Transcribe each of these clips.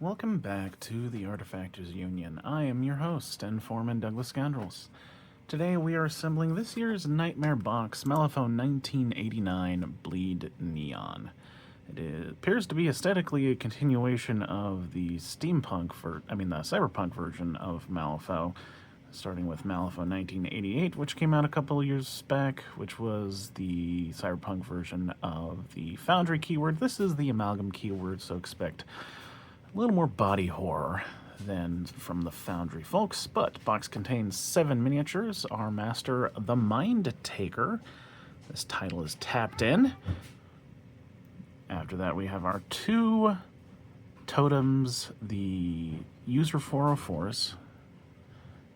Welcome back to the Artefactors Union. I am your host and foreman, Douglas Scoundrels. Today we are assembling this year's Nightmare box, Malifaux 1989 Bleed Neon. It appears to be aesthetically a continuation of the cyberpunk version of Malifaux, starting with Malifaux 1988, which came out a couple of years back, which was the cyberpunk version of the Foundry keyword. This is the amalgam keyword, so expect a little more body horror than from the Foundry folks, but box contains 7 miniatures. Our master, the Mindtaker. This title is tapped in. After that, we have our 2 totems, the user 404s,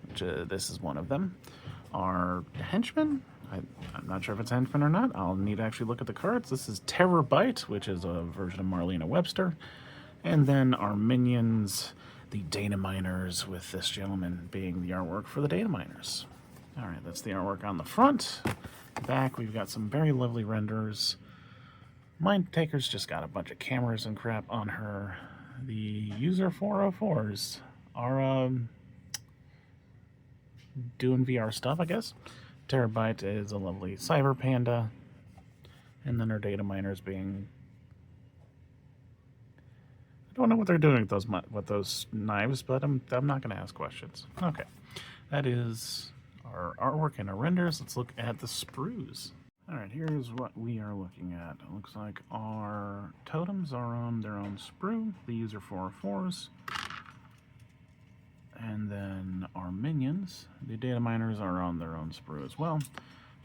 which this is one of them. Our henchman, I'm not sure if it's henchman or not. I'll need to actually look at the cards. This is Byte, which is a version of Marlena Webster. And then our minions, the data miners, with this gentleman being the artwork for the data miners. All right, that's the artwork on the front. Back, we've got some very lovely renders. Mindtaker's just got a bunch of cameras and crap on her. The user 404s are doing VR stuff, I guess. Terabyte is a lovely cyber panda. And then our data miners being... I don't know what they're doing with those knives, but I'm not going to ask questions. Okay, that is our artwork and our renders. Let's look at the sprues. All right, here's what we are looking at. It looks like our totems are on their own sprue, the user 404s, and then our minions, the data miners, are on their own sprue as well.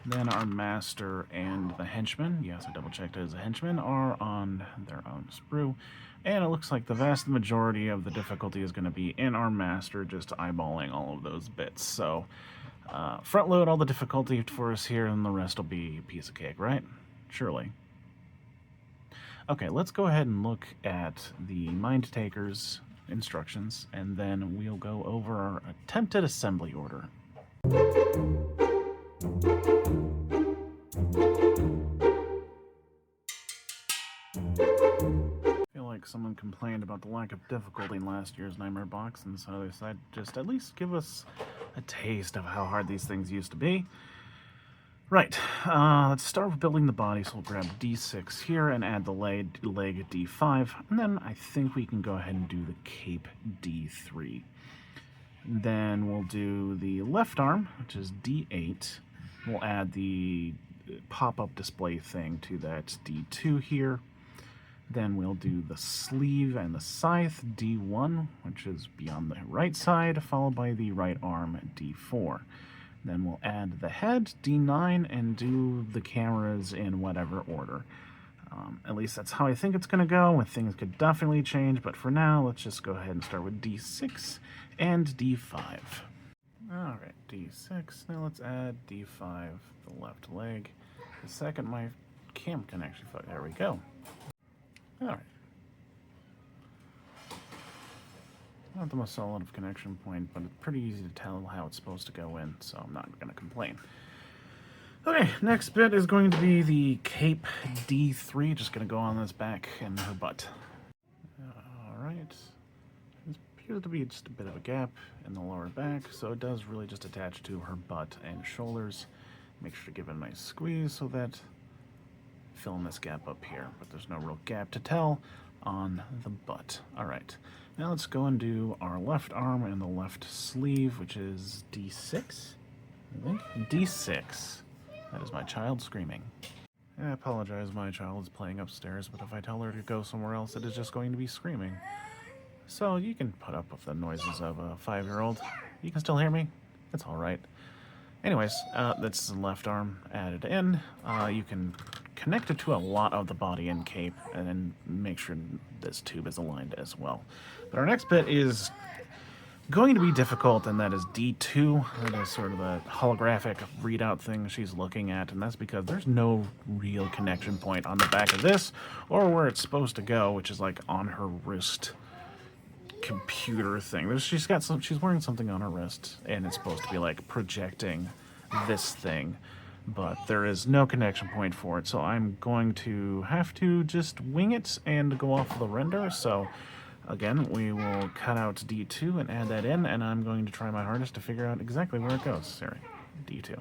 Then our master and the henchman, yes, I double-checked it as a henchman, are on their own sprue. And it looks like the vast majority of the difficulty is going to be in our master, just eyeballing all of those bits. So front load all the difficulty for us here, and the rest will be a piece of cake, right? Surely. Okay, let's go ahead and look at the Mindtaker's instructions, and then we'll go over our attempted assembly order. Someone complained about the lack of difficulty in last year's Nightmare box, and so they decided just at least give us a taste of how hard these things used to be. Right, let's start with building the body, so we'll grab D6 here and add the leg D5, and then I think we can go ahead and do the cape D3. Then we'll do the left arm, which is D8. We'll add the pop-up display thing to that D2 here. Then we'll do the sleeve and the scythe, D1, which is beyond the right side, followed by the right arm, D4. Then we'll add the head, D9, and do the cameras in whatever order. At least that's how I think it's going to go, and things could definitely change, but for now, let's just go ahead and start with D6 and D5. Alright, D6. Now let's add D5, the left leg. The second my cam can actually... There we go. Alright. Not the most solid of connection point, but it's pretty easy to tell how it's supposed to go in, so I'm not going to complain. Okay, next bit is going to be the cape D3. Just going to go on this back and her butt. Alright. There appears to be just a bit of a gap in the lower back, so it does really just attach to her butt and shoulders. Make sure to give it a nice squeeze so that fill in this gap up here, but there's no real gap to tell on the butt. Alright, now let's go and do our left arm and the left sleeve, which is D6, I think. D6. That is my child screaming. I apologize, my child is playing upstairs, but if I tell her to go somewhere else, it is just going to be screaming. So you can put up with the noises of a 5-year-old. You can still hear me? It's alright. Anyways, that's the left arm added in. You can connect it to a lot of the body and cape, and then make sure this tube is aligned as well. But our next bit is going to be difficult, and that is D2. That is sort of the holographic readout thing she's looking at, and that's because there's no real connection point on the back of this, or where it's supposed to go, which is like on her wrist computer thing. She's wearing something on her wrist, and it's supposed to be like projecting this thing, but there is no connection point for it, so I'm going to have to just wing it and go off of the render. So Again, we will cut out D2 and add that in, and I'm going to try my hardest to figure out exactly where it goes. Sorry, D2.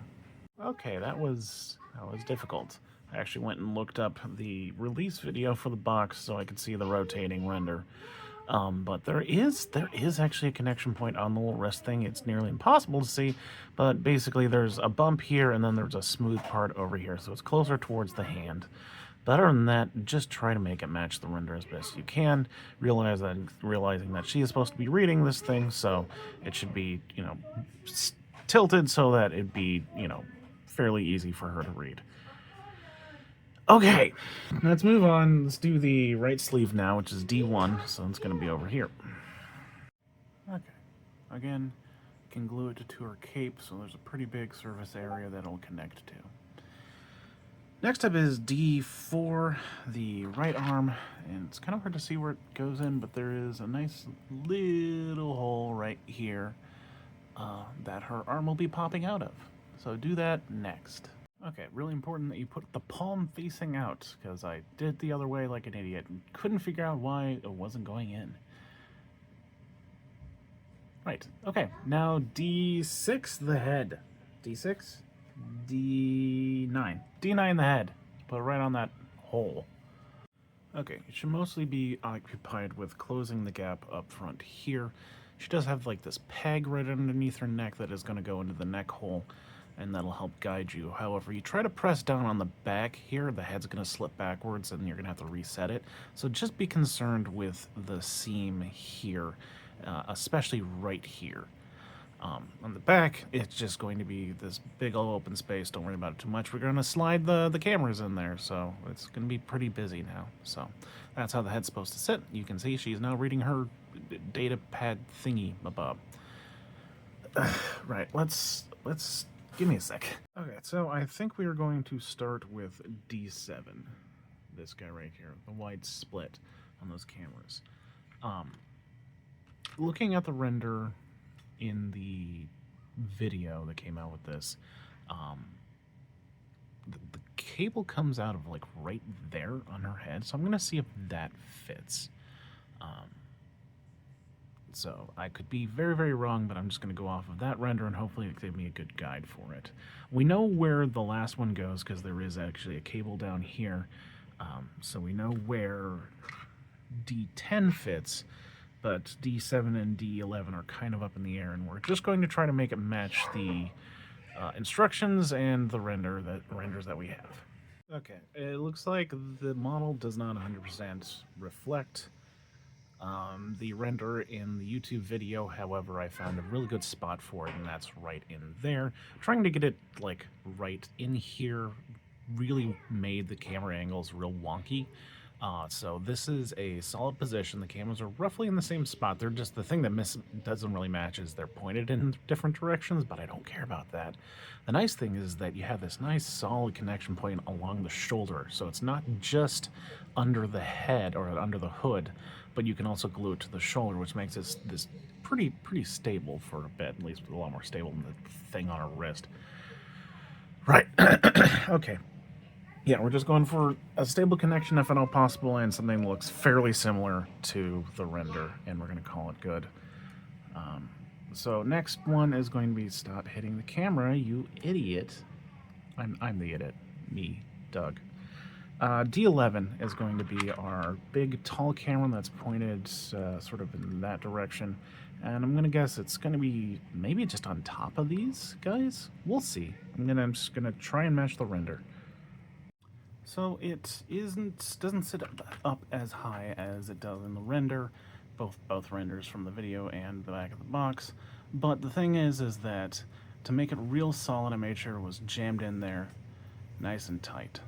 Okay, that was difficult. I actually went and looked up the release video for the box so I could see the rotating render. But there is actually a connection point on the little wrist thing. It's nearly impossible to see, but basically there's a bump here and then there's a smooth part over here, so it's closer towards the hand. But other than that, just try to make it match the render as best you can. Realizing that she is supposed to be reading this thing, so it should be, you know, tilted so that it'd be, you know, fairly easy for her to read. Okay, let's move on. Let's do the right sleeve now, which is D1, so it's going to be over here. Okay, again, you can glue it to her cape, so there's a pretty big surface area that it'll connect to. Next up is D4, the right arm, and it's kind of hard to see where it goes in, but there is a nice little hole right here that her arm will be popping out of. So do that next. Okay, really important that you put the palm facing out, because I did it the other way like an idiot and couldn't figure out why it wasn't going in. Right, okay, now D6, the head. D6? D9. D9, the head. Put it right on that hole. Okay, it should mostly be occupied with closing the gap up front here. She does have like this peg right underneath her neck that is going to go into the neck hole, and that'll help guide you. However, you try to press down on the back here, the head's going to slip backwards and you're going to have to reset it. So just be concerned with the seam here, especially right here. On the back, it's just going to be this big old open space. Don't worry about it too much. We're going to slide the cameras in there, so it's going to be pretty busy now. So that's how the head's supposed to sit. You can see she's now reading her data pad thingy above. Right, let's give me a sec. Okay, so I think we are going to start with D7. This guy right here, the wide split on those cameras. Looking at the render in the video that came out with this, the cable comes out of like right there on her head, so I'm gonna see if that fits. So I could be very, very wrong, but I'm just going to go off of that render and hopefully it gives me a good guide for it. We know where the last one goes because there is actually a cable down here. So we know where D10 fits, but D7 and D11 are kind of up in the air, and we're just going to try to make it match the instructions and the renders that we have. Okay, it looks like the model does not 100% reflect the render in the YouTube video. However, I found a really good spot for it, and that's right in there. Trying to get it like right in here really made the camera angles real wonky. So this is a solid position. The cameras are roughly in the same spot. They're just, the thing that doesn't really match is they're pointed in different directions, but I don't care about that. The nice thing is that you have this nice solid connection point along the shoulder, so it's not just under the head or under the hood, but you can also glue it to the shoulder, which makes this pretty stable for a bit, at least a lot more stable than the thing on her wrist. Right. Okay. Yeah, we're just going for a stable connection if at all possible, and something that looks fairly similar to the render, and we're going to call it good. So next one is going to be stop hitting the camera, you idiot. I'm the idiot. Me, Doug. D11 is going to be our big tall camera that's pointed sort of in that direction, and I'm going to guess it's going to be maybe just on top of these guys. We'll see. I'm just going to try and match the render. So it doesn't sit up as high as it does in the render, both renders from the video and the back of the box. But the thing is that to make it real solid, I made sure it was jammed in there nice and tight.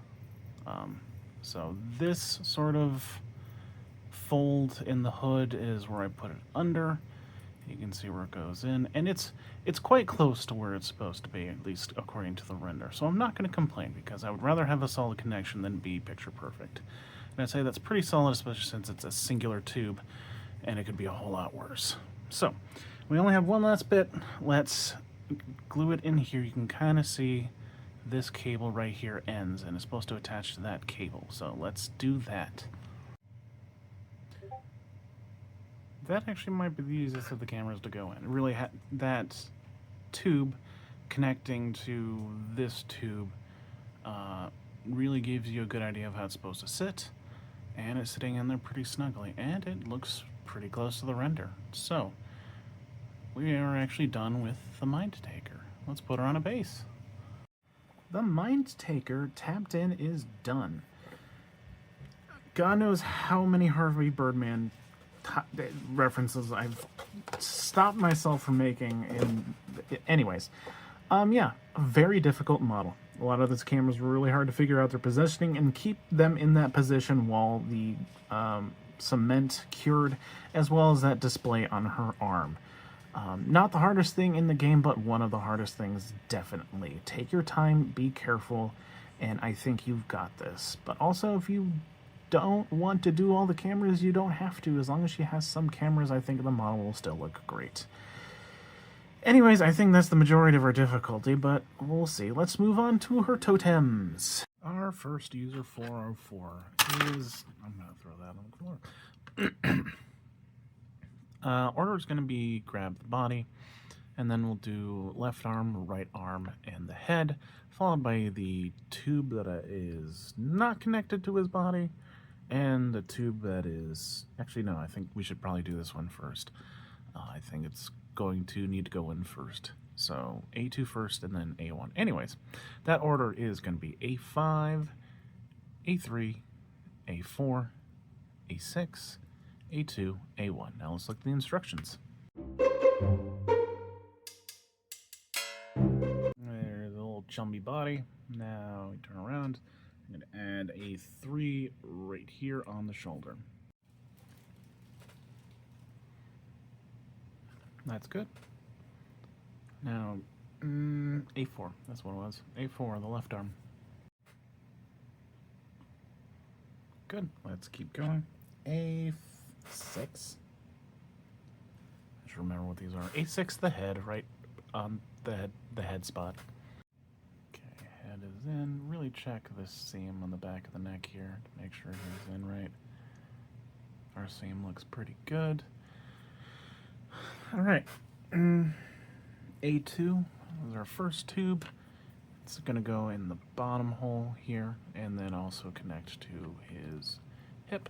So this sort of fold in the hood is where I put it under. You can see where it goes in, and it's quite close to where it's supposed to be, at least according to the render. So I'm not going to complain, because I would rather have a solid connection than be picture perfect. And I'd say that's pretty solid, especially since it's a singular tube, and it could be a whole lot worse. So we only have one last bit. Let's glue it in here. You can kind of see this cable right here ends, and it's supposed to attach to that cable. So let's do that. that actually might be the easiest of the cameras to go in. Really, that tube connecting to this tube really gives you a good idea of how it's supposed to sit, and it's sitting in there pretty snugly, and it looks pretty close to the render. So, we are actually done with the Mindtaker. Let's put her on a base. The Mindtaker tapped in is done. God knows how many Harvey Birdman references I've stopped myself from making. Anyways, yeah, a very difficult model. A lot of those cameras were really hard to figure out their positioning and keep them in that position while the cement cured, as well as that display on her arm. Not the hardest thing in the game, but one of the hardest things, definitely. Take your time, be careful, and I think you've got this. But also, if you don't want to do all the cameras, you don't have to. As long as she has some cameras, I think the model will still look great. Anyways, I think that's the majority of her difficulty, but we'll see. Let's move on to her totems. Our first user, 404, is... I'm going to throw that on the floor. Order is going to be grab the body, and then we'll do left arm, right arm, and the head, followed by the tube that is not connected to his body, and the tube that is... Actually, no, I think we should probably do this one first. I think it's going to need to go in first. So A2 first, and then A1. Anyways, that order is going to be A5, A3, A4, A6, A2, A1. Now let's look at the instructions. There's a little chumby body. Now we turn around. I'm going to add a 3 right here on the shoulder. That's good. Now, A4, that's what it was. A4, the left arm. Good, let's keep going. A6. I should remember what these are. A6, the head, right on the head spot. Okay, head is in. Really check this seam on the back of the neck here to make sure he's in right. Our seam looks pretty good. All right, A2 is our first tube. It's going to go in the bottom hole here and then also connect to his hip.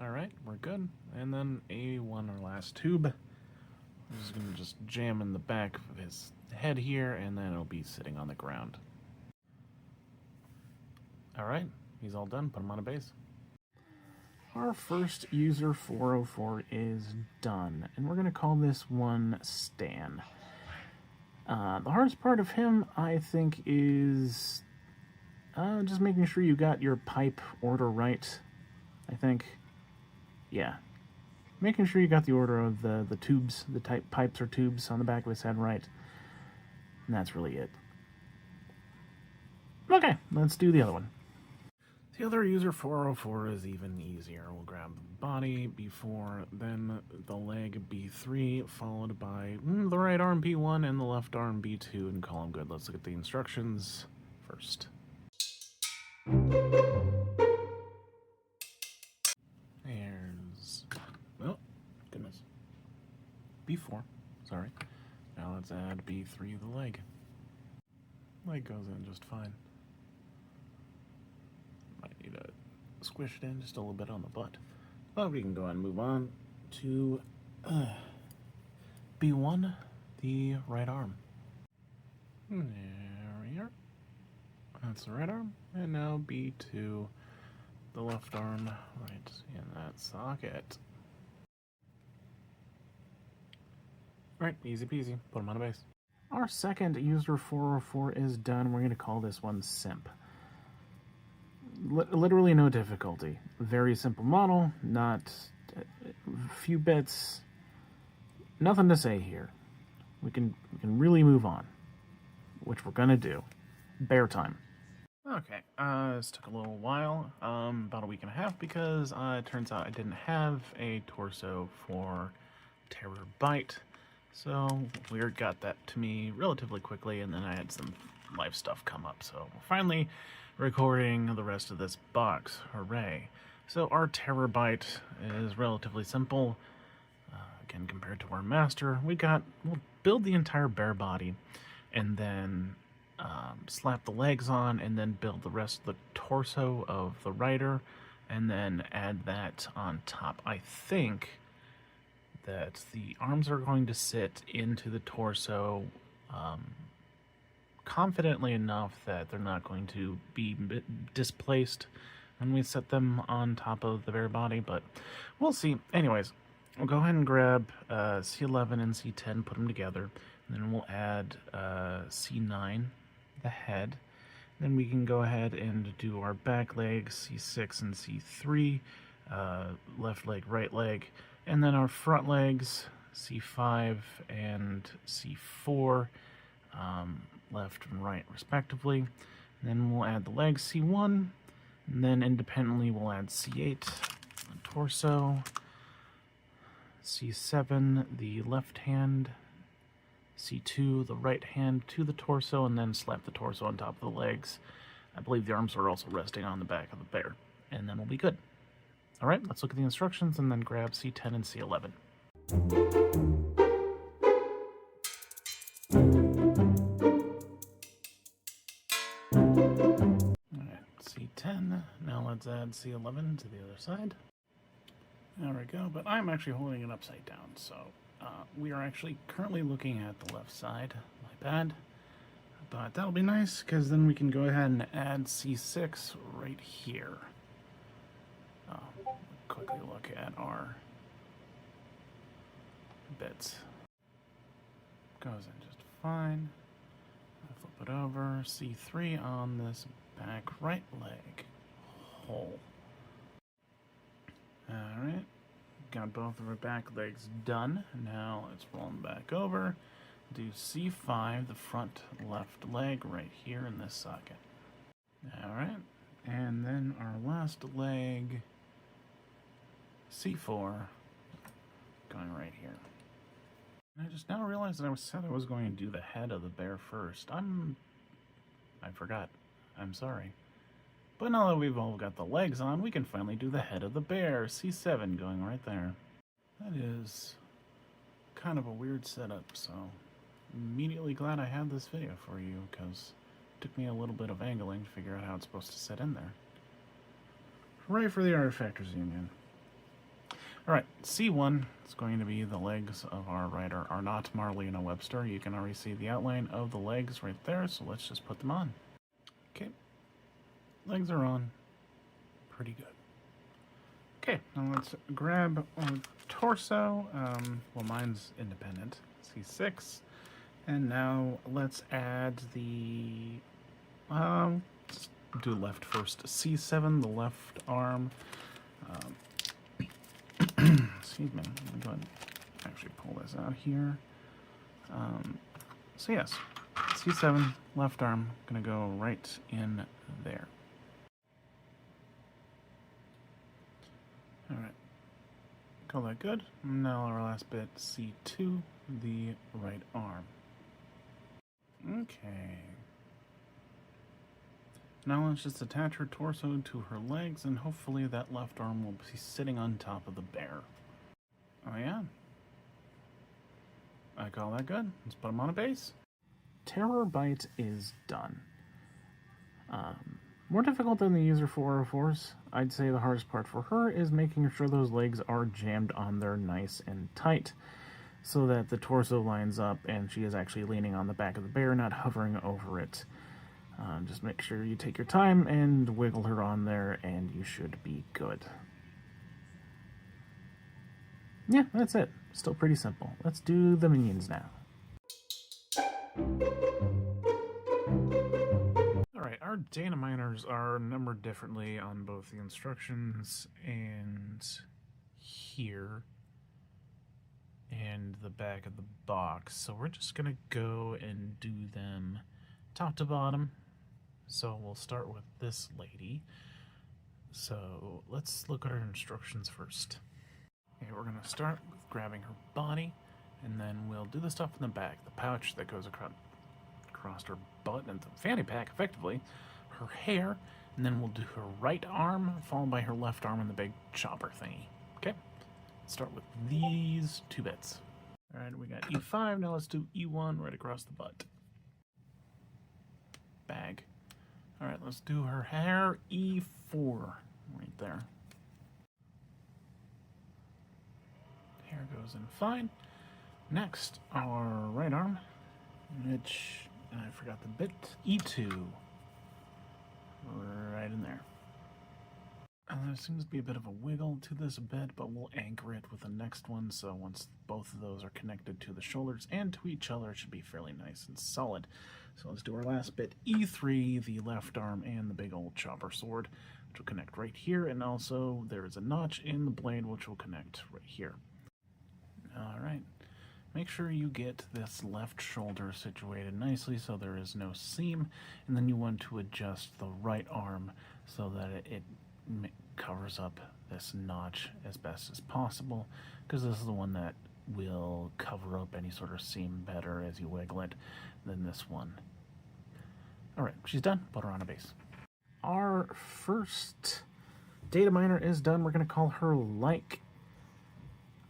All right, we're good. And then A1, our last tube. I'm just going to just jam in the back of his head here, and then it'll be sitting on the ground. All right, he's all done. Put him on a base. Our first user, 404, is done, and we're going to call this one Stan. The hardest part of him, I think, is just making sure you got your pipe order right, I think. Yeah. Making sure you got the order of the tubes, the type pipes or tubes on the back of his head right. And that's really it. Okay, let's do the other one. The other user, 404, is even easier. We'll grab the body, B4, then the leg, B3, followed by the right arm, B1, and the left arm, B2, and call them good. Let's look at the instructions first. There's... oh, goodness. B4, sorry. Now let's add B3, the leg. Leg goes in just fine. Might need to squish it in just a little bit on the butt. But we can go ahead and move on to B1, the right arm. There we are. That's the right arm. And now B2, the left arm, right in that socket. Alright, easy peasy. Put him on a base. Our second user, 404, is done. We're going to call this one Simp. Literally no difficulty. Very simple model, not a few bits. Nothing to say here. We can really move on, which we're gonna do. Bear time. Okay, this took a little while, about a week and a half, because it turns out I didn't have a torso for Terror Byte. So Weird got that to me relatively quickly, and then I had some life stuff come up. So finally recording the rest of this box. Hooray. So our terror Byte is relatively simple. Again, compared to our master, we'll build the entire bear body, and then slap the legs on, and then build the rest of the torso of the rider, and then add that on top. I think that the arms are going to sit into the torso confidently enough that they're not going to be displaced when we set them on top of the bear body, but we'll see. Anyways, we'll go ahead and grab C11 and C10, put them together, and then we'll add C9, the head. Then we can go ahead and do our back legs, C6 and C3, left leg, right leg, and then our front legs, C5 and C4, left and right respectively. And then we'll add the legs, C1, and then independently we'll add C8, the torso, C7, the left hand, C2, the right hand to the torso, and then slap the torso on top of the legs. I believe the arms are also resting on the back of the bear, and then we'll be good. Alright, let's look at the instructions and then grab C10 and C11. Alright, C10, now let's add C11 to the other side. There we go, but I'm actually holding it upside down, so we are actually currently looking at the left side. My bad. But that'll be nice, because then we can go ahead and add C6 right here. Quickly look at our bits. Goes in just fine. Flip it over. C3 on this back right leg hole. Alright. Got both of our back legs done. Now let's roll them back over. Do C5, the front left leg right here in this socket. Alright. And then our last leg, C4, going right here. And I just now realized that I said I was going to do the head of the bear first. I forgot. I'm sorry. But now that we've all got the legs on, we can finally do the head of the bear. C7 going right there. That is kind of a weird setup, so immediately glad I had this video for you, because it took me a little bit of angling to figure out how it's supposed to sit in there. Right for the Artefactors Union. Alright, C1 is going to be the legs of our rider, are not Marlena Webster. You can already see the outline of the legs right there, so let's just put them on. Okay, legs are on. Pretty good. Okay, now let's grab our torso. Well, mine's independent. C6. And now let's add the... let's do left first. C7, the left arm. Excuse me. Let me go ahead and actually pull this out here. So yes, C7, left arm, gonna go right in there. Alright. Call that good. Now our last bit, C2, the right arm. Okay. Now let's just attach her torso to her legs, and hopefully that left arm will be sitting on top of the bear. Oh yeah. I call that good. Let's put him on a base. Terror Byte is done. More difficult than the user 404s. I'd say the hardest part for her is making sure those legs are jammed on there nice and tight, so that the torso lines up and she is actually leaning on the back of the bear, not hovering over it. Just make sure you take your time and wiggle her on there, and you should be good. Yeah, that's it. Still pretty simple. Let's do the minions now. Alright, our data miners are numbered differently on both the instructions and here and the back of the box. So we're just gonna go and do them top to bottom. So we'll start with this lady. So let's look at our instructions first. Okay, we're gonna start with grabbing her body, and then we'll do the stuff in the back, the pouch that goes across her butt and the fanny pack, effectively, her hair, And then we'll do her right arm, followed by her left arm and the big chopper thingy. Okay? Start with these 2 bits. Alright, we got E5, now let's do E1 right across the butt. Bag. Alright, let's do her hair, E4, right there. Hair goes in fine. Next, our right arm, which, I forgot the bit, E2. Right in there. There seems to be a bit of a wiggle to this bit, but we'll anchor it with the next one, so once both of those are connected to the shoulders and to each other, it should be fairly nice and solid. So let's do our last bit, E3, the left arm and the big old chopper sword, which will connect right here, and also there is a notch in the blade which will connect right here. Alright, make sure you get this left shoulder situated nicely so there is no seam, and then you want to adjust the right arm so that it covers up this notch as best as possible, because this is the one that will cover up any sort of seam better as you wiggle it than this one. Alright, she's done. Put her on a base. Our first data miner is done. We're going to call her Like.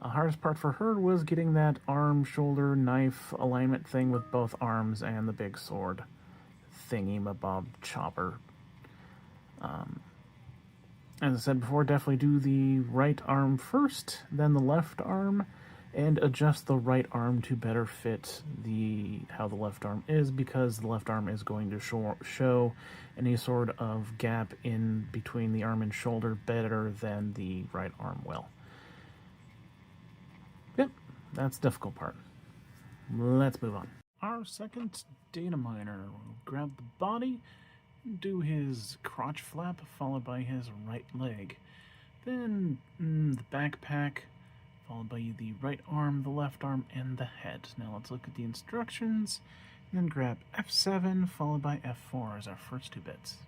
The hardest part for her was getting that arm, shoulder, knife alignment thing with both arms and the big sword thingy-mabob chopper. As I said before, definitely do the right arm first, then the left arm, and adjust the right arm to better fit how the left arm is, because the left arm is going to show any sort of gap in between the arm and shoulder better than the right arm will. Yep, that's the difficult part. Let's move on. Our second data miner will grab the body, do his crotch flap, followed by his right leg. Then the backpack, followed by the right arm, the left arm, and the head. Now let's look at the instructions, and then grab F7, followed by F4 as our first 2 bits.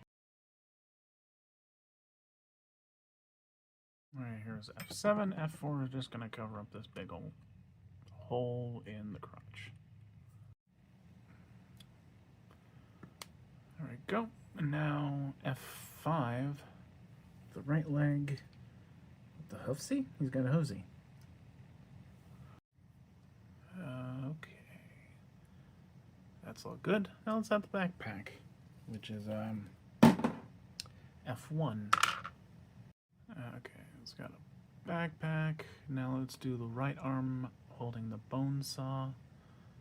Alright, here's F7. F4 is just going to cover up this big old hole in the crotch. There we go. And now F5, the right leg with the hoofsy? He's got a hosey. Okay. That's all good. Now let's add the backpack, which is F1. Okay, it's got a backpack. Now let's do the right arm holding the bone saw,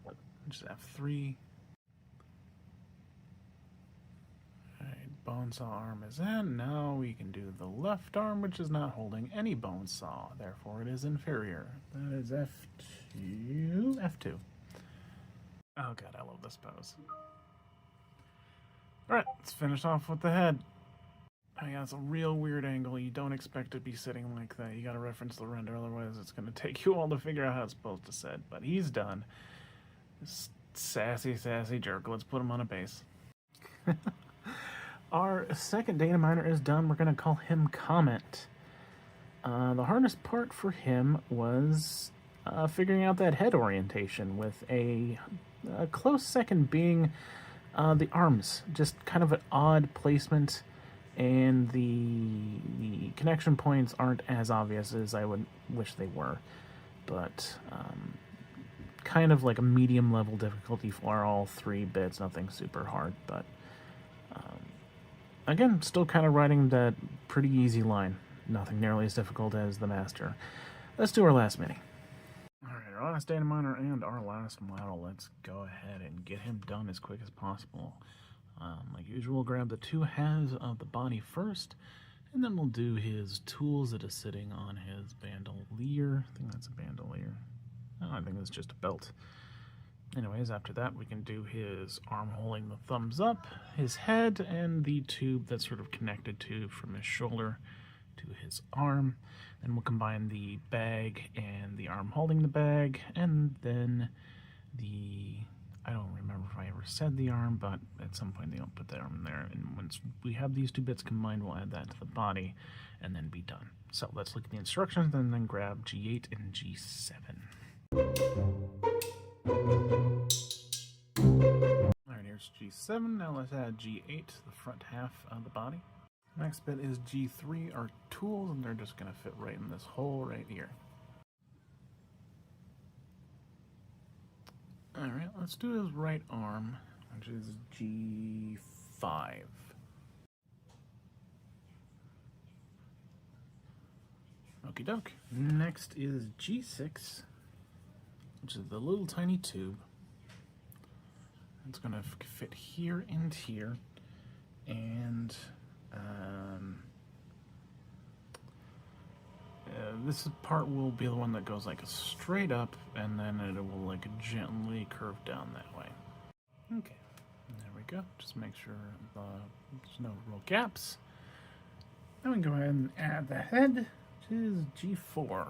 which is F3. Bone saw arm is in. Now we can do the left arm, which is not holding any bone saw, therefore it is inferior. That is F2. F2. Oh god, I love this pose. Alright, let's finish off with the head. Oh yeah, it's a real weird angle. You don't expect to be sitting like that. You gotta reference the render, otherwise it's gonna take you all to figure out how it's supposed to sit. But he's done. This sassy jerk. Let's put him on a base. Our second data miner is done. We're going to call him Comment. The hardest part for him was figuring out that head orientation, with a close second being the arms. Just kind of an odd placement, and the connection points aren't as obvious as I would wish they were. But kind of like a medium level difficulty for all 3 bits. Nothing super hard, but again, still kind of riding that pretty easy line. Nothing nearly as difficult as the Master. Let's do our last mini. Alright, our last data miner and our last model. Let's go ahead and get him done as quick as possible. Like usual, grab the 2 halves of the body first, and then we'll do his tools that is sitting on his bandolier. I think that's a bandolier. Oh, I think it's just a belt. Anyways, after that, we can do his arm holding the thumbs up, his head, and the tube that's sort of connected to from his shoulder to his arm. Then we'll combine the bag and the arm holding the bag, and then I don't remember if I ever said the arm, but at some point they'll put the arm in there. And once we have these 2 bits combined, we'll add that to the body and then be done. So let's look at the instructions and then grab G8 and G7. Alright, here's G7. Now let's add G8, the front half of the body. Next bit is G3, our tools, and they're just going to fit right in this hole right here. Alright, let's do his right arm, which is G5. Okie doke. Next is G6, which is the little tiny tube. It's going to fit here and here, and this part will be the one that goes like straight up, and then it will like gently curve down that way. Okay, there we go. Just make sure there's no real gaps. Then we can go ahead and add the head, which is G4.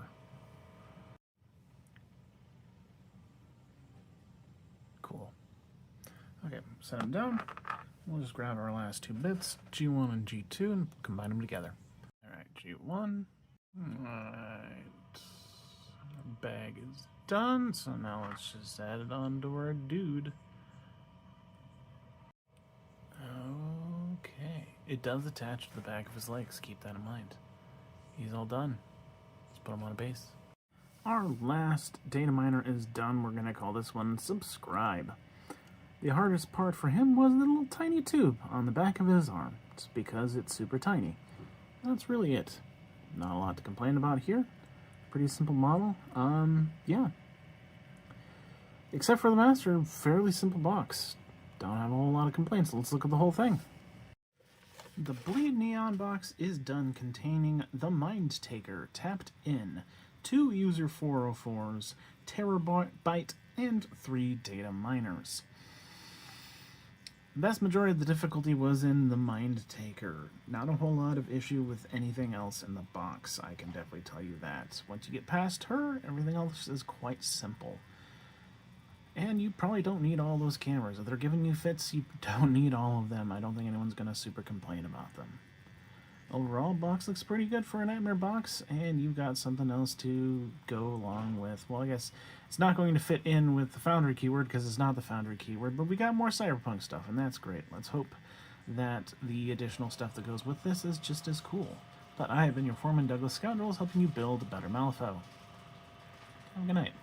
Cool. Okay, set them down. We'll just grab our last two bits, G1 and G2, and combine them together. Alright, G1. Alright. The bag is done, so now let's just add it onto our dude. Okay. It does attach to the back of his legs, keep that in mind. He's all done. Let's put him on a base. Our last data miner is done. We're going to call this one Subscribe. The hardest part for him was the little tiny tube on the back of his arm, just because it's super tiny. That's really it. Not a lot to complain about here. Pretty simple model. Yeah. Except for the master, fairly simple box. Don't have a whole lot of complaints. Let's look at the whole thing. The Bleed Neon box is done, containing the Mindtaker tapped in, 2 user 404s, Byte, and 3 data miners. The vast majority of the difficulty was in the Mindtaker. Not a whole lot of issue with anything else in the box, I can definitely tell you that. Once you get past her, everything else is quite simple. And you probably don't need all those cameras. If they're giving you fits, you don't need all of them. I don't think anyone's going to super complain about them. Overall, box looks pretty good for a Nightmare box, and you've got something else to go along with. Well, I guess it's not going to fit in with the Foundry keyword because it's not the Foundry keyword, but we got more Cyberpunk stuff, and that's great. Let's hope that the additional stuff that goes with this is just as cool. But I have been your foreman, Douglas Scoundrels, helping you build a better Malifaux. Have a good night.